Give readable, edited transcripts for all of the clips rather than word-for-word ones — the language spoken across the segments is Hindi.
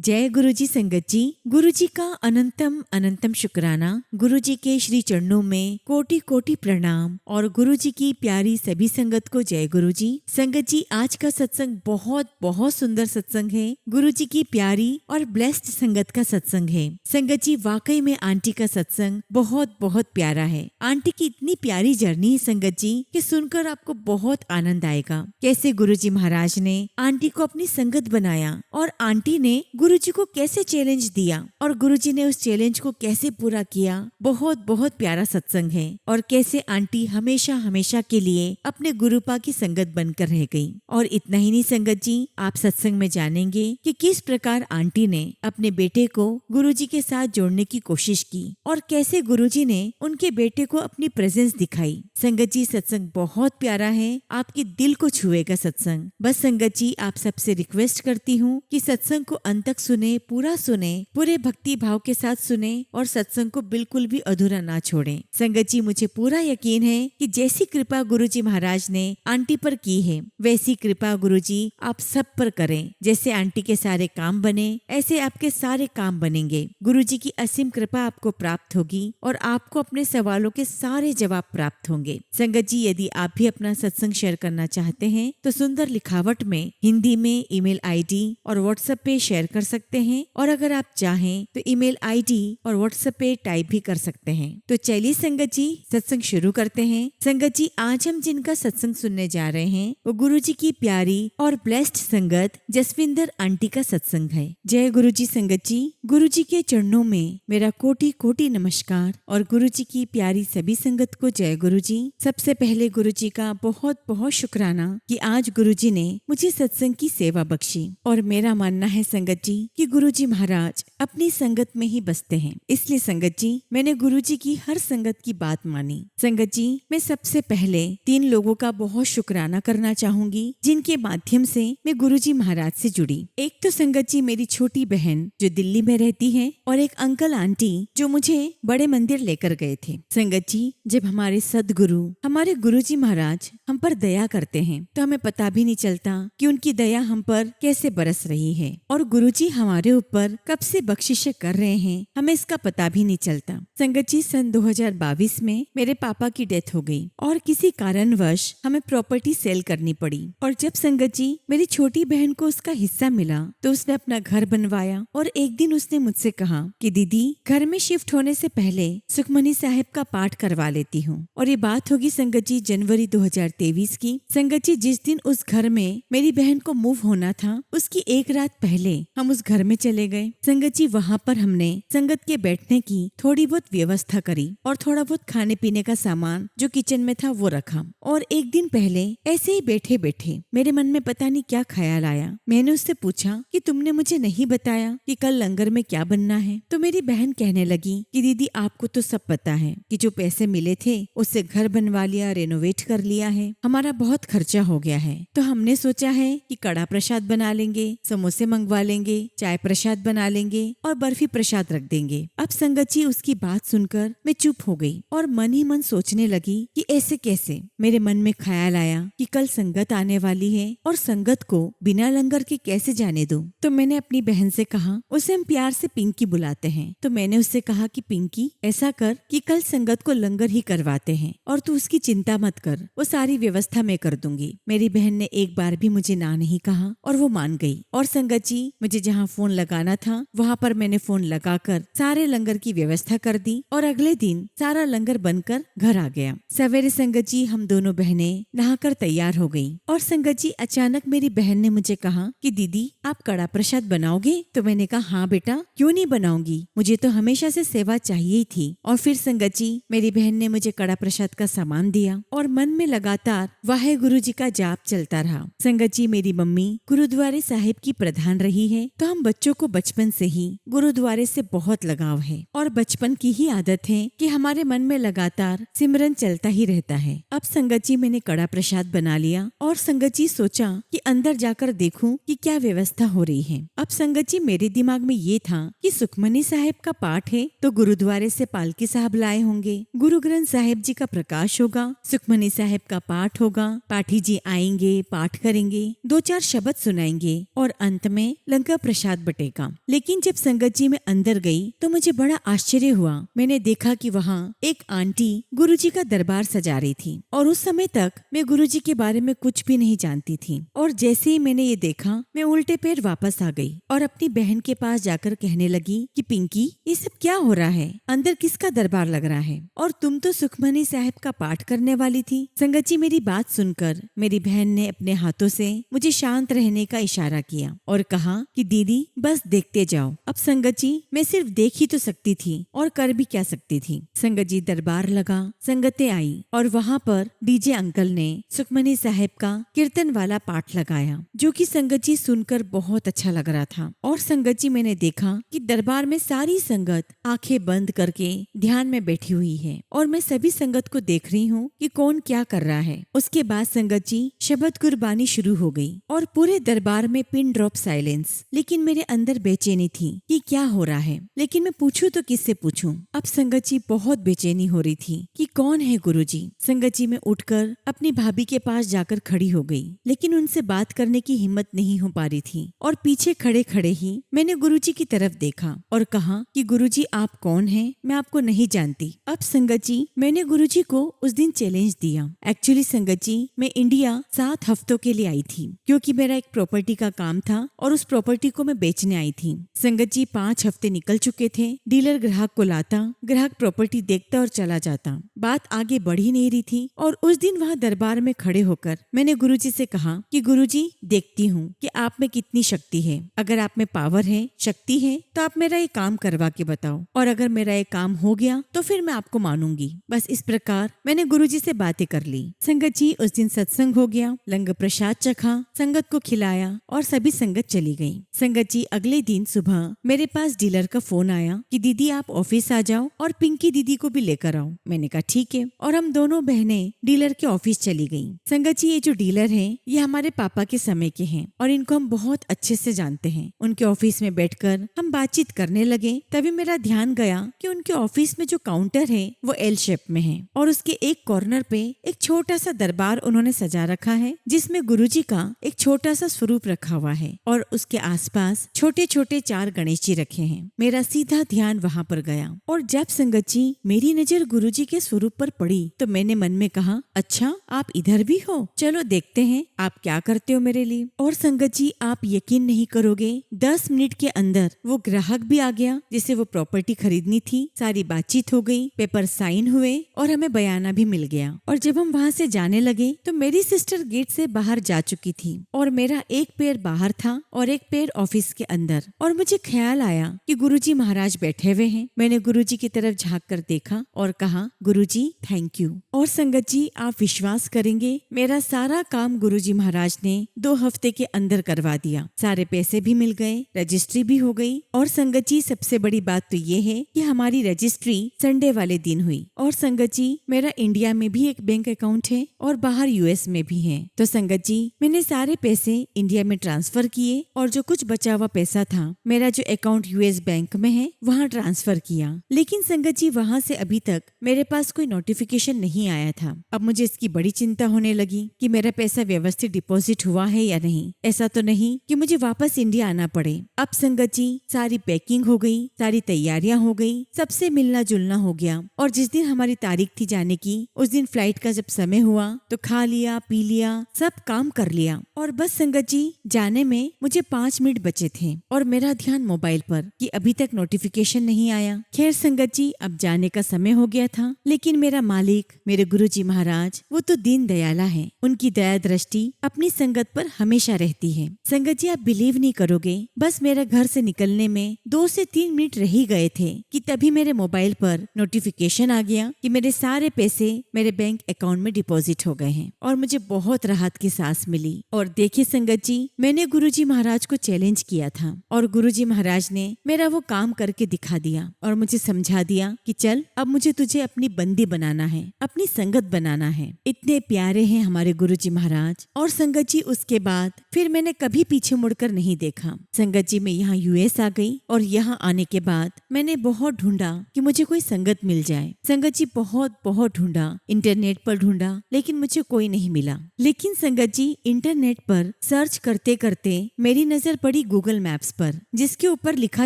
जय गुरुजी संगत जी। गुरुजी का अनंतम अनंतम शुक्राना। गुरुजी के श्री चरणों में कोटि कोटि प्रणाम और गुरुजी की प्यारी सभी संगत को जय गुरुजी। संगत जी, आज का सत्संग बहुत बहुत सुंदर सत्संग है। गुरुजी की प्यारी और ब्लेस्ड संगत का सत्संग है। संगत जी, वाकई में आंटी का सत्संग बहुत बहुत प्यारा है। आंटी की इतनी प्यारी जर्नी है संगत जी कि सुनकर आपको बहुत आनंद आएगा। कैसे गुरुजी महाराज ने आंटी को अपनी संगत बनाया और आंटी ने गुरुजी को कैसे चैलेंज दिया और गुरुजी ने उस चैलेंज को कैसे पूरा किया। बहुत बहुत प्यारा सत्संग है। और कैसे आंटी हमेशा हमेशा के लिए अपने गुरुपा की संगत बनकर रह गई। और इतना ही नहीं संगत जी, आप सत्संग में जानेंगे कि किस प्रकार आंटी ने अपने बेटे को गुरुजी के साथ जोड़ने की कोशिश की और कैसे गुरुजी ने उनके बेटे को अपनी प्रेजेंस दिखाई। संगत जी, सत्संग बहुत प्यारा है, आपके दिल को छुएगा सत्संग। बस संगत जी, आप सबसे रिक्वेस्ट करती हूँ कि सत्संग को अंत तक सुने, पूरे भक्ति भाव के साथ सुने और सत्संग को बिल्कुल भी अधूरा ना छोड़ें। संगत जी, मुझे पूरा यकीन है कि जैसी कृपा गुरुजी महाराज ने आंटी पर की है, वैसी कृपा गुरुजी आप सब पर करें। जैसे आंटी के सारे काम बने, ऐसे आपके सारे काम बनेंगे। गुरुजी की असीम कृपा आपको प्राप्त होगी और आपको अपने सवालों के सारे जवाब प्राप्त होंगे। संगत जी, यदि आप भी अपना सत्संग शेयर करना चाहते हैं तो सुंदर लिखावट में हिंदी में ईमेल आईडी और व्हाट्सएप पे शेयर कर सकते हैं, और अगर आप चाहें तो ईमेल आईडी और व्हाट्सएप पे टाइप भी कर सकते हैं। तो चलिए संगत जी, सत्संग शुरू करते हैं। संगत जी, आज हम जिनका सत्संग सुनने जा रहे हैं वो गुरुजी की प्यारी और ब्लेस्ड संगत जसविंदर आंटी का सत्संग है। जय गुरुजी संगत जी। गुरुजी के चरणों में मेरा कोटि कोटि नमस्कार और गुरुजी की प्यारी सभी संगत को जय गुरुजी। सबसे पहले गुरुजी का बहुत बहुत शुक्राना कि आज गुरुजी ने मुझे सत्संग की सेवा बख्शी। और मेरा मानना है संगत जी कि गुरुजी महाराज अपनी संगत में ही बसते हैं, इसलिए संगत जी मैंने गुरुजी की हर संगत की बात मानी। संगत जी, मैं सबसे पहले 3 लोगों का बहुत शुक्राना करना चाहूंगी जिनके माध्यम से मैं गुरुजी महाराज से जुड़ी। एक तो संगत जी मेरी छोटी बहन जो दिल्ली में रहती है, और एक अंकल आंटी जो मुझे बड़े मंदिर लेकर गए थे। संगत जी, जब हमारे सदगुरु हमारे गुरुजी महाराज हम पर दया करते हैं तो हमें पता भी नहीं चलता कि उनकी दया हम पर कैसे बरस रही है, और गुरुजी हमारे ऊपर कब से बख्शिशें कर रहे हैं हमें इसका पता भी नहीं चलता। संगत जी, सन 2022 में मेरे पापा की डेथ हो गई और किसी कारणवश हमें प्रॉपर्टी सेल करनी पड़ी। और जब संगत जी मेरी छोटी बहन को उसका हिस्सा मिला तो उसने अपना घर बनवाया, और एक दिन उसने मुझसे कहा कि दीदी, घर में शिफ्ट होने से पहले सुखमनी साहिब का पाठ करवा लेती हूँ। और ये बात होगी संगत जी जनवरी 2023 की। संगत जी, जिस दिन उस घर में मेरी बहन को मूव होना था उसकी एक रात पहले हम उस घर में चले गए। संगत जी, वहाँ पर हमने संगत के बैठने की थोड़ी बहुत व्यवस्था करी और थोड़ा बहुत खाने पीने का सामान जो किचन में था वो रखा। और एक दिन पहले ऐसे ही बैठे बैठे मेरे मन में पता नहीं क्या ख्याल आया। मैंने उससे पूछा कि तुमने मुझे नहीं बताया कि कल लंगर में क्या बनना है। तो मेरी बहन कहने लगी कि दीदी, आपको तो सब पता है कि जो पैसे मिले थे उससे घर बनवा लिया, रेनोवेट कर लिया है, हमारा बहुत खर्चा हो गया है। तो हमने सोचा है कि कड़ा प्रसाद बना लेंगे, समोसे मंगवा लेंगे, चाय प्रसाद बना लेंगे और बर्फी प्रसाद रख देंगे। अब संगत जी उसकी बात सुनकर मैं चुप हो गई और मन ही मन सोचने लगी कि ऐसे कैसे। मेरे मन में ख्याल आया कि कल संगत आने वाली है और संगत को बिना लंगर के कैसे जाने दूं। तो मैंने अपनी बहन से कहा, उसे हम प्यार से पिंकी बुलाते हैं, तो मैंने उससे कहा कि पिंकी, ऐसा कर कि कल संगत को लंगर ही करवाते हैं और तू उसकी चिंता मत कर, वो सारी व्यवस्था मैं कर दूंगी। मेरी बहन ने एक बार भी मुझे ना नहीं कहा और वो मान गई। और संगत जी, मुझे जहाँ फोन लगाना था वहाँ पर मैंने फोन लगाकर सारे लंगर की व्यवस्था कर दी और अगले दिन सारा लंगर बनकर घर आ गया। सवेरे संगत जी हम दोनों बहनें नहाकर तैयार हो गई। और संगत जी अचानक मेरी बहन ने मुझे कहा कि दीदी, आप कड़ा प्रसाद बनाओगे? तो मैंने कहा, हाँ बेटा, क्यों नहीं बनाऊंगी, मुझे तो हमेशा से सेवा चाहिए ही थी। और फिर संगत जी मेरी बहन ने मुझे कड़ा प्रसाद का सामान दिया और मन में लगातार वाहे गुरु जी का जाप चलता रहा। संगत जी मेरी मम्मी गुरुद्वारे साहिब की प्रधान रही है, तो हम बच्चों को बचपन से ही गुरुद्वारे से बहुत लगाव है और बचपन की ही आदत है कि हमारे मन में लगातार सिमरन चलता ही रहता है। अब संगत जी मैंने कड़ा प्रसाद बना लिया और संगत जी सोचा कि अंदर जाकर देखूं कि क्या व्यवस्था हो रही है। अब संगत जी मेरे दिमाग में ये था कि सुखमनी साहिब का पाठ है तो गुरुद्वारे से पालकी साहब लाए होंगे, गुरु ग्रंथ साहिब जी का प्रकाश होगा, सुखमनी साहिब का पाठ होगा, पाठी जी आएंगे, पाठ करेंगे, 2-4 शब्द सुनाएंगे और अंत में लंगर प्रसाद बटेगा। लेकिन जब संगत जी मैं अंदर गई तो मुझे बड़ा आश्चर्य हुआ। मैंने देखा कि वहाँ एक आंटी गुरुजी का दरबार सजा रही थी और उस समय तक मैं गुरुजी के बारे में कुछ भी नहीं जानती थी। और जैसे ही मैंने ये देखा मैं उल्टे पैर वापस आ गई और अपनी बहन के पास जाकर कहने लगी कि पिंकी, ये सब क्या हो रहा है? अंदर किसका दरबार लग रहा है? और तुम तो सुखमनी साहब का पाठ करने वाली थी। संगत जी मेरी बात सुनकर मेरी बहन ने अपने हाथों से मुझे शांत रहने का इशारा किया और कहा कि दीदी बस देखते जाओ। अब संगत जी मैं सिर्फ देख ही तो सकती थी और कर भी क्या सकती थी। संगत जी दरबार लगा, संगतें आई और वहाँ पर डीजे अंकल ने सुखमनी साहब का कीर्तन वाला पाठ लगाया, जो कि संगत जी सुनकर बहुत अच्छा लग रहा था। और संगत जी मैंने देखा कि दरबार में सारी संगत आंखें बंद करके ध्यान में बैठी हुई है और मैं सभी संगत को देख रही हूँ कि कौन क्या कर रहा है। उसके बाद संगत जी शब्द गुरबानी शुरू हो गई और पूरे दरबार में पिन ड्रॉप साइलेंस। लेकिन मेरे अंदर बेचैनी थी कि क्या हो रहा है, लेकिन मैं पूछूं तो किससे पूछूं। अब संगत जी बहुत बेचैनी हो रही थी कि कौन है गुरुजी। संगत जी में उठकर अपनी भाभी के पास जाकर खड़ी हो गई, लेकिन उनसे बात करने की हिम्मत नहीं हो पा रही थी। और पीछे खड़े खड़े ही मैंने गुरुजी की तरफ देखा और कहा कि गुरुजी आप कौन हैं? मैं आपको नहीं जानती। अब संगत जी मैंने गुरुजी को उस दिन चैलेंज दिया। एक्चुअली संगत जी मैं इंडिया 7 हफ्तों के लिए आई थी, क्योंकि मेरा एक प्रॉपर्टी का काम था और उस प्रॉपर्टी को मैं बेचने आई थी। संगत जी 5 हफ्ते निकल चुके थे। डीलर ग्राहक को लाता, ग्राहक प्रॉपर्टी देखता और चला जाता। बात आगे बढ़ ही नहीं रही थी और उस दिन वहाँ दरबार में खड़े होकर मैंने गुरुजी से कहा कि गुरुजी देखती हूँ कि आप में कितनी शक्ति है। अगर आप में पावर है, शक्ति है, तो आप मेरा ये काम करवा के बताओ और अगर मेरा ये काम हो गया तो फिर मैं आपको मानूंगी। बस इस प्रकार मैंने गुरुजी से बातें कर ली। संगत जी उस दिन सत्संग हो गया, लंगर प्रसाद चखा, संगत को खिलाया और सभी संगत चली गई। संगत जी अगले दिन सुबह मेरे पास डीलर का फोन आया कि दीदी आप ऑफिस आ जाओ और पिंकी दीदी को भी लेकर आओ। मैंने कहा ठीक है और हम दोनों बहनें डीलर के ऑफिस चली गयी। संगत जी ये जो डीलर हैं ये हमारे पापा के समय के हैं और इनको हम बहुत अच्छे से जानते हैं। उनके ऑफिस में बैठकर हम बातचीत करने लगे, तभी मेरा ध्यान गया कि उनके ऑफिस में जो काउंटर है वो एल शेप में है और उसके एक कॉर्नर पे एक छोटा सा दरबार उन्होंने सजा रखा है, जिसमें गुरुजी का एक छोटा सा स्वरूप रखा हुआ है और उसके आसपास छोटे छोटे 4 गणेश जी रखे हैं। मेरा सीधा ध्यान वहाँ पर गया और जब संगत जी मेरी नजर गुरुजी के स्वरूप पर पड़ी तो मैंने मन में कहा, अच्छा आप इधर भी हो, चलो देखते हैं आप क्या करते हो मेरे लिए। और संगत जी आप यकीन नहीं करोगे, 10 मिनट के अंदर वो ग्राहक भी आ गया जिसे वो प्रॉपर्टी खरीदनी थी। सारी बातचीत हो गई, पेपर साइन हुए और हमें बयाना भी मिल गया। और जब हम वहाँ से जाने लगे तो मेरी सिस्टर गेट से बाहर जा चुकी थी और मेरा एक पैर बाहर था और एक पैर ऑफिस के अंदर। और मुझे ख्याल आया कि गुरुजी महाराज बैठे हुए हैं। मैंने गुरुजी की तरफ झांक कर देखा और कहा, गुरुजी थैंक यू। और संगत जी आप विश्वास करेंगे, मेरा सारा काम गुरुजी महाराज ने 2 हफ्ते के अंदर करवा दिया। सारे पैसे भी मिल गए, रजिस्ट्री भी हो गई। और संगत जी सबसे बड़ी बात तो ये है कि हमारी रजिस्ट्री संडे वाले दिन हुई। और संगत जी मेरा इंडिया में भी एक बैंक अकाउंट है और बाहर यूएस में भी है। तो संगत जी मैंने सारे पैसे इंडिया में ट्रांसफर किए और जो कुछ बचा हुआ पैसा था मेरा जो अकाउंट यूएस बैंक में है वहाँ ट्रांसफर किया। लेकिन संगत जी वहाँ से अभी तक मेरे पास कोई नोटिफिकेशन नहीं आया था। अब मुझे इसकी बड़ी चिंता होने लगी कि मेरा पैसा व्यवस्थित डिपॉजिट हुआ है या नहीं। ऐसा तो नहीं कि मुझे वापस इंडिया आना पड़े। अब संगत जी सारी पैकिंग हो गई, सारी तैयारियां हो गई, सबसे मिलना जुलना हो गया और जिस दिन हमारी तारीख थी जाने की उस दिन फ्लाइट का जब समय हुआ तो खा लिया, पी लिया, सब काम कर लिया और बस संगत जी जाने में मुझे 5 मिनट बचे थे और मेरा ध्यान मोबाइल पर कि अभी तक नोटिफिकेशन नहीं आया। खैर संगत जी अब जाने का समय हो गया था, लेकिन मेरा मालिक मेरे गुरुजी महाराज वो तो दीन दयाला है। उनकी दया दृष्टि अपनी संगत पर हमेशा रहती है। संगत जी आप बिलीव नहीं करोगे, बस मेरे घर से निकलने में 2 से 3 मिनट रह ही गए थे कि तभी मेरे मोबाइल पर नोटिफिकेशन आ गया कि मेरे सारे पैसे मेरे बैंक अकाउंट में डिपॉजिट हो गए हैं और मुझे बहुत राहत की सांस मिली। और देखिए संगत जी मैंने गुरुजी महाराज को चैलेंज किया था और गुरुजी महाराज ने मेरा वो काम करके दिखा दिया और मुझे समझा दिया कि चल अब मुझे तुझे अपनी बंदी बनाना है, अपनी संगत बनाना है। इतने प्यारे हैं हमारे गुरुजी महाराज। और संगत जी उसके बाद फिर मैंने कभी पीछे मुड़कर नहीं देखा। संगत जी मैं यहाँ यूएस आ गई और यहाँ आने के बाद मैंने बहुत ढूंढा कि मुझे कोई संगत मिल जाए। संगत जी बहुत ढूंढा, इंटरनेट पर ढूंढा, लेकिन मुझे कोई नहीं मिला। लेकिन संगत जी इंटरनेट पर सर्च करते करते मेरी नजर पड़ी ही गूगल मैप्स पर, जिसके ऊपर लिखा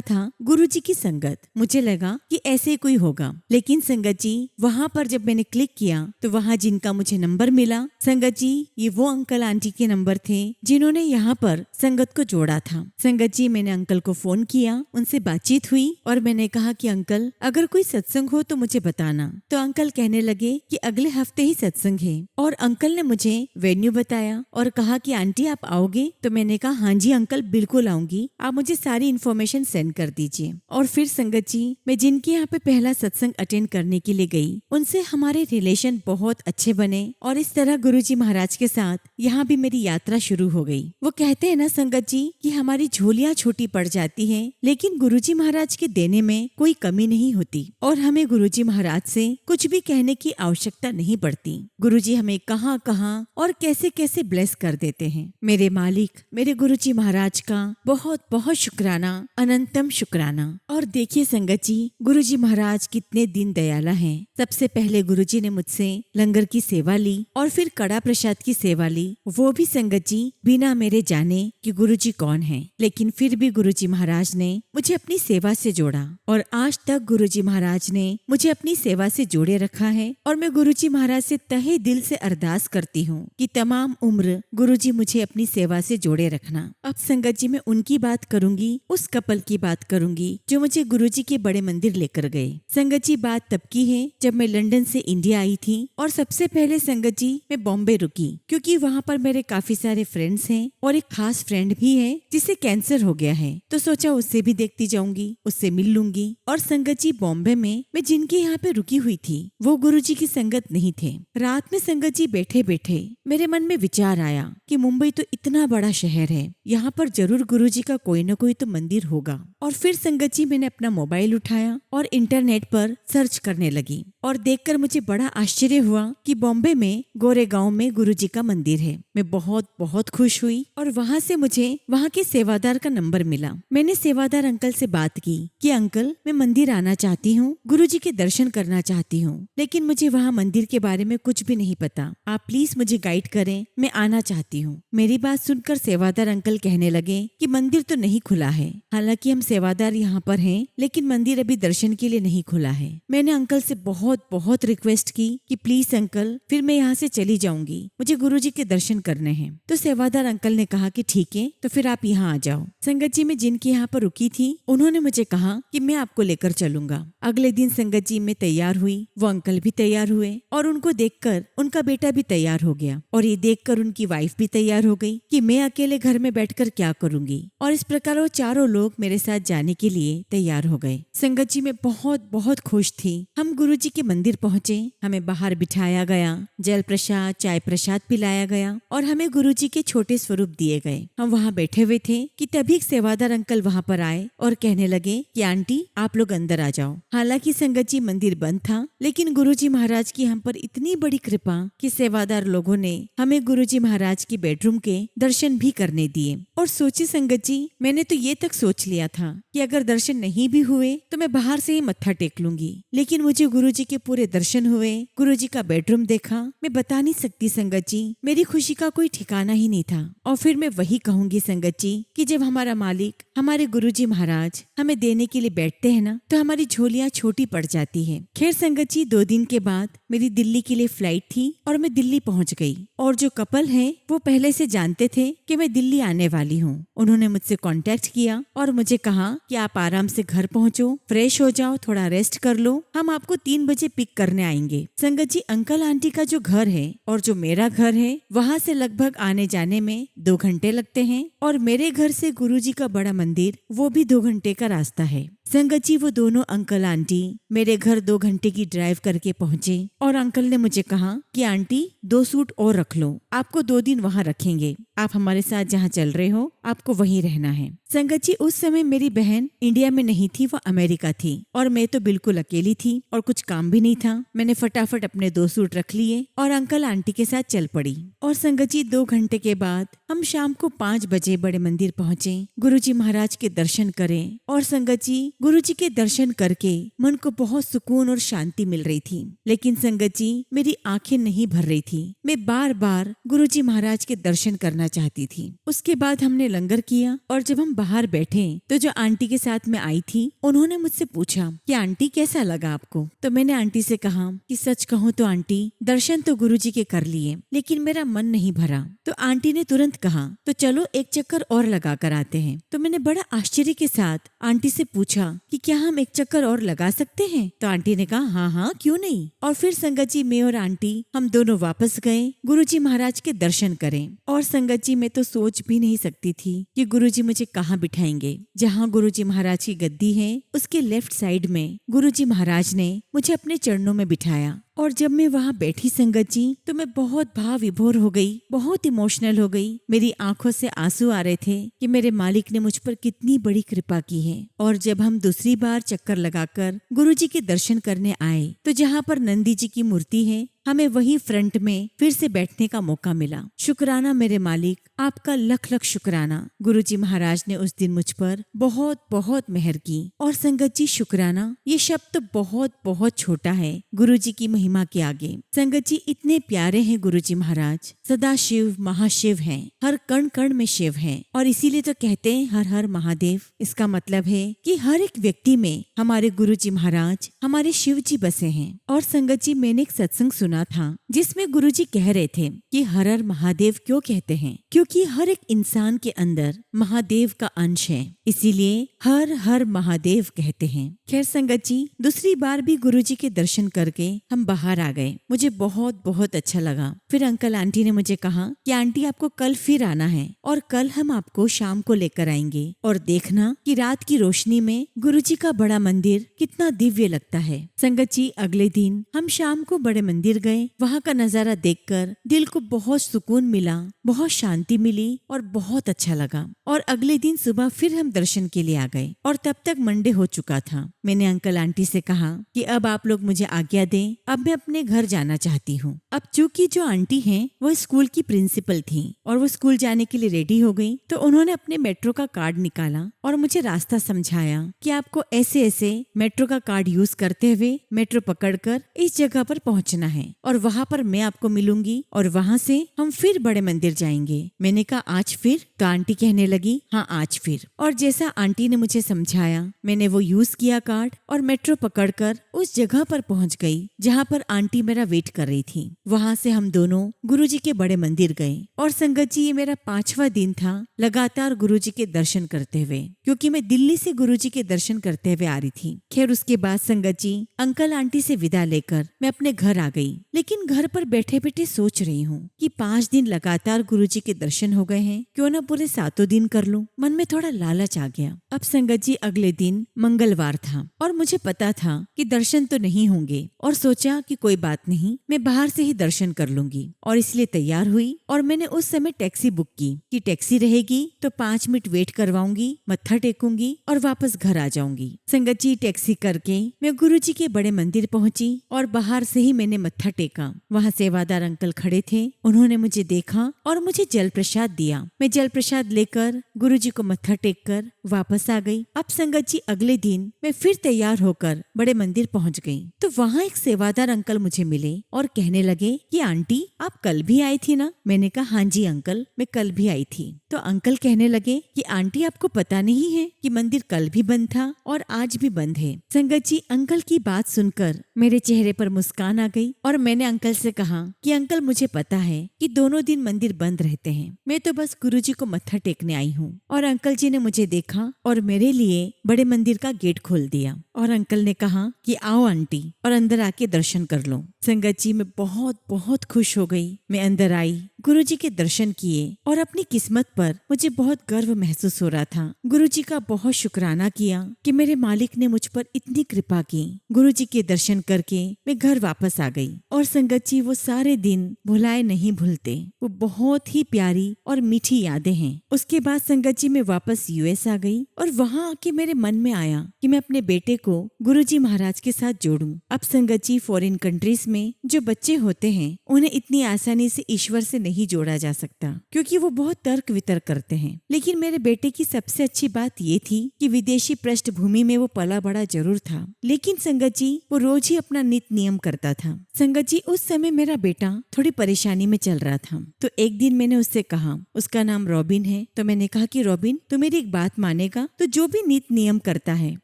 था गुरुजी की संगत। मुझे लगा कि ऐसे कोई होगा, लेकिन संगत जी वहाँ पर जब मैंने क्लिक किया तो वहाँ जिनका मुझे नंबर मिला, संगत जी ये वो अंकल आंटी के नंबर थे जिन्होंने यहाँ पर संगत को जोड़ा था। संगत जी मैंने अंकल को फोन किया, उनसे बातचीत हुई और मैंने कहा कि अंकल अगर कोई सत्संग हो तो मुझे बताना। तो अंकल कहने लगे कि अगले हफ्ते ही सत्संग है। और अंकल ने मुझे वेन्यू बताया और कहा कि आंटी आप आओगे? तो मैंने कहा हाँ जी अंकल बिल्कुल आऊंगी, आप मुझे सारी इन्फॉर्मेशन सेंड कर दीजिए। और फिर संगत जी मैं जिनके यहाँ पे पहला सत्संग अटेंड करने के लिए गई, उनसे हमारे रिलेशन बहुत अच्छे बने और इस तरह गुरुजी महाराज के साथ यहाँ भी मेरी यात्रा शुरू हो गई। वो कहते हैं ना संगत जी कि हमारी झोलियाँ छोटी पड़ जाती हैं, लेकिन गुरुजी महाराज के देने में कोई कमी नहीं होती और हमें गुरुजी महाराज से कुछ भी कहने की आवश्यकता नहीं पड़ती। गुरुजी हमें कहाँ कहाँ और कैसे कैसे ब्लेस कर देते हैं। मेरे मालिक मेरे गुरुजी महाराज का बहुत बहुत शुक्राना, अनंतम शुक्राना। और देखिए संगत जी गुरुजी महाराज कितने दिन दयाला हैं। सबसे पहले गुरुजी ने मुझसे लंगर की सेवा ली और फिर कड़ा प्रसाद की सेवा ली, वो भी संगत जी बिना मेरे जाने कि गुरुजी कौन है। लेकिन फिर भी गुरुजी महाराज ने मुझे अपनी सेवा से जोड़ा और आज तक गुरुजी महाराज ने मुझे अपनी सेवा से जोड़े रखा है। और मैं गुरुजी महाराज से तहे दिल से अरदास करती हूँ कि तमाम उम्र गुरुजी मुझे अपनी सेवा से जोड़े रखना। अब संगत जी मैं उनकी बात करूंगी, उस कपल की बात करूंगी जो मुझे गुरुजी के बड़े मंदिर लेकर गए। संगत जी बात तब की है जब मैं लंदन से इंडिया आई थी और सबसे पहले संगत जी मैं बॉम्बे रुकी, क्योंकि वहाँ पर मेरे काफी सारे फ्रेंड्स हैं और एक खास फ्रेंड भी है जिसे कैंसर हो गया है। तो सोचा उससे भी देखती जाऊंगी, उससे मिल लूंगी। और संगत जी बॉम्बे में मैं जिनके यहाँ पे रुकी हुई थी वो गुरुजी की संगत नहीं थे। रात में संगत जी बैठे बैठे मेरे मन में विचार आया कि मुंबई तो इतना बड़ा शहर है, यहाँ पर जरूर गुरुजी का कोई न कोई तो मंदिर होगा। और फिर संगत जी मैंने अपना मोबाइल उठाया और इंटरनेट पर सर्च करने लगी और देखकर मुझे बड़ा आश्चर्य हुआ कि बॉम्बे में गोरेगांव में गुरुजी का मंदिर है। मैं बहुत बहुत खुश हुई और वहाँ से मुझे वहाँ के सेवादार का नंबर मिला। मैंने सेवादार अंकल से बात की कि अंकल मैं मंदिर आना चाहती हूँ, गुरुजी के दर्शन करना चाहती हूँ, लेकिन मुझे वहाँ मंदिर के बारे में कुछ भी नहीं पता, आप प्लीज मुझे गाइड करें, मैं आना चाहती हूँ। मेरी बात सुनकर सेवादार अंकल कहने लगे कि मंदिर तो नहीं खुला है, हालांकि हम सेवादार यहाँ पर हैं, लेकिन मंदिर अभी दर्शन के लिए नहीं खुला है। मैंने अंकल से बहुत बहुत रिक्वेस्ट की कि प्लीज अंकल फिर मैं यहाँ से चली जाऊंगी, मुझे गुरुजी के दर्शन करने हैं। तो सेवादार अंकल ने कहा कि ठीक है तो फिर आप यहाँ आ जाओ। संगत जी मैं जिनके यहाँ पर रुकी थी उन्होंने मुझे कहा कि मैं आपको लेकर चलूंगा। अगले दिन संगत जी मैं तैयार हुई, वो अंकल भी तैयार हुए और उनको देखकर उनका बेटा भी तैयार हो गया और ये देखकर उनकी वाइफ भी तैयार हो गई कि मैं अकेले घर में बैठकर क्या करूंगी। और इस प्रकार वो चारों लोग मेरे साथ जाने के लिए तैयार हो गए। संगत जी मैं बहुत बहुत खुश थी। हम गुरुजी के मंदिर पहुँचे, हमें बाहर बिठाया गया, जल प्रसाद चाय प्रसाद पिलाया गया और हमें गुरुजी के छोटे स्वरूप दिए गए। हम वहाँ बैठे हुए थे कि तभी एक सेवादार अंकल वहाँ पर आए और कहने लगे कि आंटी आप लोग अंदर आ जाओ। हालांकि संगत जी मंदिर बंद था, लेकिन गुरुजी महाराज की हम पर इतनी बड़ी कृपा कि सेवादार लोगों ने हमें गुरुजी महाराज की बेडरूम के दर्शन भी करने दिए। और सोची संगत जी मैंने तो ये तक सोच लिया था कि अगर दर्शन नहीं भी हुए तो मैं बाहर से ही मत्था टेक लूंगी, लेकिन मुझे गुरुजी के पूरे दर्शन हुए, गुरुजी का बेडरूम देखा। मैं बता नहीं सकती संगत जी, मेरी खुशी का कोई ठिकाना ही नहीं था। और फिर मैं वही कहूंगी संगत जी कि जब हमारा मालिक हमारे गुरुजी महाराज हमें देने के लिए बैठते हैं ना तो हमारी झोलियाँ छोटी पड़ जाती है। खैर संगत जी 2 दिन के बाद मेरी दिल्ली के लिए फ्लाइट थी और मैं दिल्ली पहुंच गई। और जो कपल है वो पहले से जानते थे कि मैं दिल्ली आने वाली हूँ। उन्होंने मुझसे कांटेक्ट किया और मुझे कहा कि आप आराम से घर पहुँचो, फ्रेश हो जाओ, थोड़ा रेस्ट कर लो, हम आपको 3 बजे पिक करने आएंगे। संगत जी अंकल आंटी का जो घर है और जो मेरा घर है वहाँ से लगभग आने जाने में 2 घंटे लगते हैं और मेरे घर से गुरुजी का बड़ा मंदिर वो भी 2 घंटे का रास्ता है। संगत जी वो दोनों अंकल आंटी मेरे घर 2 घंटे की ड्राइव करके पहुँचे और अंकल ने मुझे कहा कि आंटी 2 सूट और रख लो, आपको 2 दिन वहाँ रखेंगे, आप हमारे साथ जहाँ चल रहे हो आपको वहीं रहना है। संगत जी उस समय मेरी बहन इंडिया में नहीं थी, वो अमेरिका थी और मैं तो बिल्कुल अकेली थी और कुछ काम भी नहीं था। मैंने फटाफट अपने 2 सूट रख लिए और अंकल आंटी के साथ चल पड़ी। और संगत जी 2 घंटे के बाद हम शाम को 5 बजे बड़े मंदिर पहुँचे, गुरुजी महाराज के दर्शन करें। और संगत जी गुरुजी के दर्शन करके मन को बहुत सुकून और शांति मिल रही थी। लेकिन संगत जी मेरी आंखें नहीं भर रही थी, मैं बार बार गुरुजी महाराज के दर्शन करना चाहती थी। उसके बाद हमने लंगर किया और जब हम बाहर बैठे तो जो आंटी के साथ में आई थी उन्होंने मुझसे पूछा कि आंटी कैसा लगा आपको। तो मैंने आंटी से कहा कि सच कहूँ तो आंटी दर्शन तो गुरुजी के कर लिए लेकिन मेरा मन नहीं भरा। तो आंटी ने तुरंत कहा तो चलो एक चक्कर और लगा कर आते हैं। तो मैंने बड़ा आश्चर्य के साथ आंटी से पूछा कि क्या हम एक चक्कर और लगा सकते हैं। तो आंटी ने कहा हाँ हाँ क्यों नहीं। और फिर संगत जी, मैं और आंटी हम दोनों वापस गए गुरुजी महाराज के दर्शन करें। और संगत जी, मैं तो सोच भी नहीं सकती थी कि गुरुजी मुझे कहाँ बिठाएंगे। जहाँ गुरुजी महाराज की गद्दी है उसके लेफ्ट साइड में गुरुजी महाराज ने मुझे अपने चरणों में बिठाया। और जब मैं वहाँ बैठी संगत जी तो मैं बहुत भाव विभोर हो गई, बहुत इमोशनल हो गई। मेरी आंखों से आंसू आ रहे थे कि मेरे मालिक ने मुझ पर कितनी बड़ी कृपा की है। और जब हम दूसरी बार चक्कर लगाकर गुरुजी के दर्शन करने आए तो जहाँ पर नंदी जी की मूर्ति है हमें वही फ्रंट में फिर से बैठने का मौका मिला। शुक्राना मेरे मालिक, आपका लख लख शुक्राना। गुरुजी महाराज ने उस दिन मुझ पर बहुत बहुत मेहर की। और संगत जी, शुक्राना ये शब्द तो बहुत बहुत छोटा है गुरुजी की महिमा के आगे। संगत जी, इतने प्यारे हैं गुरुजी महाराज, सदा शिव महाशिव हैं, हर कण कण में शिव हैं। और इसीलिए तो कहते हैं हर हर महादेव। इसका मतलब है कि हर एक व्यक्ति में हमारे गुरुजी महाराज, हमारे शिव जी बसे हैं। और संगत जी, मैंने एक सत्संग सुना था जिसमें गुरुजी कह रहे थे कि हर हर महादेव क्यों कहते हैं, क्योंकि हर एक इंसान के अंदर महादेव का अंश है, इसीलिए हर हर महादेव कहते हैं। खैर संगत जी, दूसरी बार भी गुरुजी के दर्शन करके हम बाहर आ गए। मुझे बहुत बहुत अच्छा लगा। फिर अंकल आंटी ने मुझे कहा कि आंटी आपको कल फिर आना है और कल हम आपको शाम को लेकर आएंगे और देखना कि रात की रोशनी में गुरुजी का बड़ा मंदिर कितना दिव्य लगता है। संगत जी, अगले दिन हम शाम को बड़े मंदिर गए। वहाँ का नजारा देखकर दिल को बहुत सुकून मिला, बहुत शांति मिली और बहुत अच्छा लगा। और अगले दिन सुबह फिर हम दर्शन के लिए आ गए और तब तक मंडे हो चुका था। मैंने अंकल आंटी से कहा कि अब आप लोग मुझे आज्ञा दें, अब मैं अपने घर जाना चाहती हूँ। अब चूंकि जो आंटी हैं वो स्कूल की प्रिंसिपल थी और वो स्कूल जाने के लिए रेडी हो गई, तो उन्होंने अपने मेट्रो का कार्ड निकाला और मुझे रास्ता समझाया कि आपको ऐसे ऐसे मेट्रो का कार्ड यूज करते हुए मेट्रो पकड़कर इस जगह पर पहुँचना है और वहाँ पर मैं आपको मिलूंगी और वहाँ से हम फिर बड़े मंदिर जाएंगे। मैंने कहा आज फिर? तो आंटी कहने लगी हाँ आज फिर। और जैसा आंटी ने मुझे समझाया मैंने वो यूज किया कार्ड और मेट्रो पकड़कर उस जगह पर पहुँच गई जहाँ पर आंटी मेरा वेट कर रही थी। वहाँ से हम दोनों गुरुजी के बड़े मंदिर गए। और संगत जी, ये मेरा 5वां दिन था लगातार गुरुजी के दर्शन करते हुए, क्योंकि मैं दिल्ली से गुरुजी के दर्शन करते हुए आ रही थी। खैर उसके बाद संगत जी, अंकल आंटी से विदा लेकर मैं अपने घर आ गई। लेकिन घर पर बैठे बैठे सोच रही हूँ कि 5 दिन लगातार गुरुजी के दर्शन हो गए हैं, क्यों ना पूरे 7 दिन कर लूं। मन में थोड़ा लालच आ गया। अब संगत जी, अगले दिन मंगलवार था और मुझे पता था कि दर्शन तो नहीं होंगे और सोचा कि कोई बात नहीं, मैं बाहर से ही दर्शन कर लूंगी। और इसलिए तैयार हुई और मैंने उस समय टैक्सी बुक की कि टैक्सी रहेगी तो 5 मिनट वेट करवाऊंगी, मत्था टेकूंगी और वापस घर आ जाऊंगी। संगत जी, टैक्सी करके मैं गुरुजी के बड़े मंदिर पहुंची और बाहर से ही मैंने मत्था टेका। वहाँ सेवादार अंकल खड़े थे, उन्होंने मुझे देखा और मुझे जल प्रसाद दिया। मैं जल प्रसाद लेकर गुरुजी को मत्था टेक कर वापस आ गई। अब संगत जी, अगले दिन मैं फिर तैयार होकर बड़े मंदिर पहुँच गई तो वहाँ एक सेवादार अंकल मुझे मिले और कहने लगे कि आंटी आप कल भी आई थी ना? मैंने कहा हाँ जी अंकल, मैं कल भी आई थी। तो अंकल कहने लगे कि आंटी आपको पता नहीं है कि मंदिर कल भी बंद था और आज भी बंद है। संगत जी, अंकल की बात सुनकर मेरे चेहरे पर मुस्कान आ गई और मैंने अंकल से कहा कि अंकल मुझे पता है कि दोनों दिन मंदिर बंद रहते हैं, मैं तो बस गुरुजी को मत्था टेकने आई हूँ। और अंकल जी ने मुझे देखा और मेरे लिए बड़े मंदिर का गेट खोल दिया और अंकल ने कहा कि आओ आंटी और अंदर आके दर्शन कर लो। संगत जी, मैं बहुत बहुत खुश हो गई। मैं अंदर आई, गुरुजी के दर्शन किए और अपनी किस्मत पर मुझे बहुत गर्व महसूस हो रहा था। गुरुजी का बहुत शुक्राना किया कि मेरे मालिक ने मुझ पर इतनी कृपा की। गुरुजी के दर्शन करके मैं घर वापस आ गई। और संगत जी, वो सारे दिन भुलाए नहीं भूलते, वो बहुत ही प्यारी और मीठी यादें हैं। उसके बाद संगत जी, मैं वापस यूएस आ गई और वहाँ आके मेरे मन में आया कि मैं अपने बेटे को गुरुजी महाराज के साथ जोड़ूं। अब संगत जी, फॉरेन कंट्रीज में जो बच्चे होते हैं उन्हें इतनी आसानी से ईश्वर से नहीं जोड़ा जा सकता, क्योंकि वो बहुत तर्क वितर्क करते हैं। लेकिन मेरे बेटे की सबसे अच्छी बात ये थी कि विदेशी पृष्ठभूमि में वो पला बड़ा जरूर था, लेकिन संगत जी वो रोज ही अपना नित नियम करता था। संगत जी, उस समय मेरा बेटा थोड़ी परेशानी में चल रहा था। तो एक दिन मैंने उससे कहा, उसका नाम रॉबिन है, तो मैंने कहा कि रॉबिन, तू मेरी एक बात मानेगा? तो जो भी नित नियम करता है